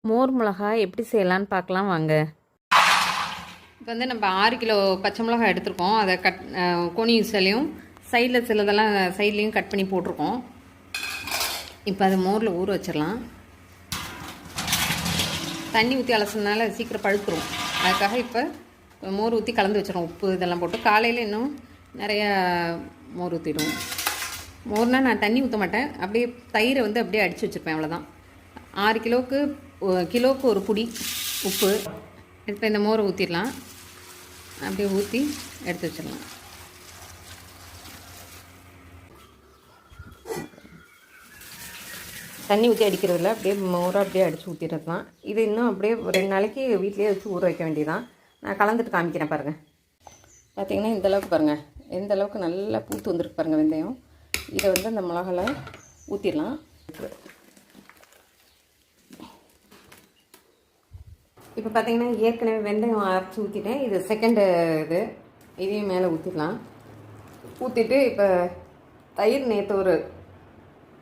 மோர் மிளகாய் எப்படி செய்யலான்னு பார்க்கலாம் வாங்க. இப்போ வந்து நம்ம 6 கிலோ பச்சை மிளகாய் எடுத்துருக்கோம். அதை கோணி யூஸ்லையும் சைடில் சிலதெல்லாம் சைட்லேயும் கட் பண்ணி போட்டிருக்கோம். இப்போ அதை மோரில் ஊற வச்சிடலாம். தண்ணி ஊற்றி அலசினால சீக்கிரம் பழுத்துரும். அதுக்காக இப்போ மோர் ஊற்றி கலந்து வச்சிடும். உப்பு இதெல்லாம் போட்டு காலையில் இன்னும் நிறையா மோர் ஊற்றிடும். மோர்னால் நான் தண்ணி ஊற்ற மாட்டேன். அப்படியே தயிரை வந்து அப்படியே அடித்து வச்சுருப்பேன், அவ்வளோதான். 6 கிலோவுக்கு ஒரு புடி உப்பு. இப்போ இந்த மோரை ஊற்றிடலாம். அப்படியே ஊற்றி எடுத்து வச்சிடலாம். தண்ணி ஊற்றி அடிக்கிறதில்ல, அப்படியே மோரை அப்படியே அடித்து ஊற்றிடலாம். இது இன்னும் அப்படியே 2 நாளைக்கு வீட்டிலேயே வச்சு ஊற வைக்க வேண்டியதான். நான் கலந்துட்டு காமிக்கிறேன் பாருங்கள். பார்த்திங்கன்னா இந்தளவுக்கு பாருங்கள், எந்த அளவுக்கு நல்லா பூத்து வந்துருக்கு பாருங்கள் வெந்தயம். இதை வந்து அந்த மிளகால ஊற்றிடலாம். இப்போ பார்த்திங்கன்னா ஏற்கனவே வெந்தயம் அரைச்சி ஊற்றிட்டேன். இது செகண்டு இதையும் மேலே ஊற்றிடலாம். ஊற்றிட்டு இப்போ தயிர் நேற்று ஒரு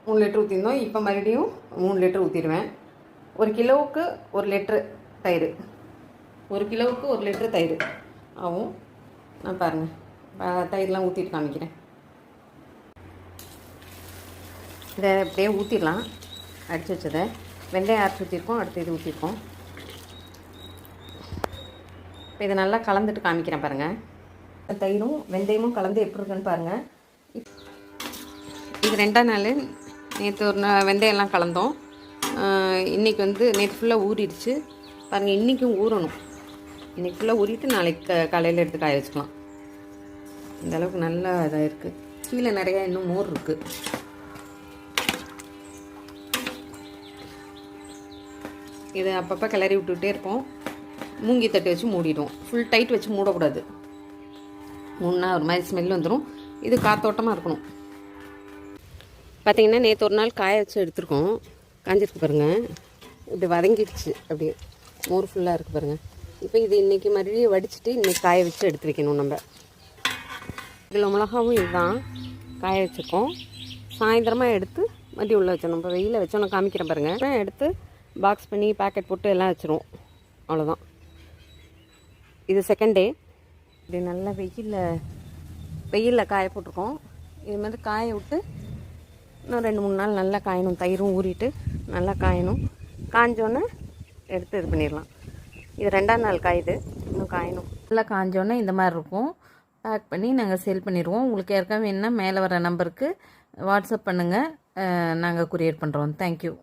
3 லிட்டர் ஊற்றிருந்தோம். இப்போ மறுபடியும் 3 லிட்டர் ஊற்றிடுவேன். 1 கிலோவுக்கு 1 லிட்ரு தயிர். 1 கிலோவுக்கு 1 லிட்ரு தயிர் ஆகும். நான் பாருங்கள் தயிர்லாம் ஊற்றிட்டு காமிக்கிறேன். இதை அப்படியே ஊற்றிடலாம். அடித்து வச்சதை வெந்தயம் அரைச்சி ஊற்றிருக்கோம். அடுத்து இது ஊற்றிருக்கோம். இப்போ இதை நல்லா கலந்துட்டு காமிக்கிறேன் பாருங்கள். தயிரும் வெந்தயமும் கலந்து எப்படி இருக்குன்னு பாருங்கள். இது 2ஆம் நாள். நேற்று ஒரு வெந்தயம்லாம் கலந்தோம். இன்றைக்கி வந்து நேற்று ஃபுல்லாக ஊறிடுச்சு பாருங்கள். இன்றைக்கும் ஊறணும். இன்றைக்கி ஃபுல்லாக ஊறிட்டு நாளைக்கு காலையில் எடுத்து காய வச்சுக்கலாம். இந்த அளவுக்கு நல்லா இதாக இருக்குது. கீழே நிறையா இன்னும் மோர் இருக்குது. இதை அப்பப்போ கிளறி விட்டுக்கிட்டே இருப்போம். மூங்கி தட்டு வச்சு மூடிடுவோம். ஃபுல் டைட் வச்சு மூடக்கூடாது. மூணுனா ஒரு மாதிரி ஸ்மெல் வந்துடும். இது காத்தோட்டமாக இருக்கணும். பார்த்திங்கன்னா நேற்று ஒரு நாள் காய வச்சு எடுத்துருக்கோம். காஞ்சிருக்கு பாருங்கள். இப்படி வதங்கிடுச்சு. அப்படியே மோர் ஃபுல்லாக இருக்குது பாருங்கள். இப்போ இது இன்றைக்கி மறுபடியும் வடிச்சிட்டு இன்றைக்கி காய வச்சு எடுத்து வைக்கணும். நம்ம இதில் மிளகாவும் இதுதான் காய வச்சுருக்கோம். சாயந்தரமாக எடுத்து மறுபடியும் உள்ளே வச்சிடணும். இப்போ வெயிலில் வச்சோன்னு காமிக்கிறேன் பாருங்கள். எடுத்து பாக்ஸ் பண்ணி பேக்கெட் போட்டு எல்லாம் வச்சுருவோம். அவ்வளோதான். இது செகண்ட் டே. இப்படி நல்லா வெயிலில் காய போட்டிருக்கோம். இது மாதிரி காய விட்டு இன்னும் 2-3 நாள் நல்லா காயணும். தயிரும் ஊறிட்டு நல்லா காயணும். காஞ்சோன்னே எடுத்து இது பண்ணிடலாம். இது 2ஆம் நாள் காயுது. இன்னும் காயணும். நல்லா காஞ்சோன்னே இந்த மாதிரி இருக்கும். பேக் பண்ணி நாங்கள் சேல் பண்ணிடுவோம். உங்களுக்கு யாருக்காவது வேணுன்னா மேலே வர நம்பருக்கு வாட்ஸ்அப் பண்ணுங்கள். நாங்கள் கொரியர் பண்ணுறோம். தேங்க்யூ.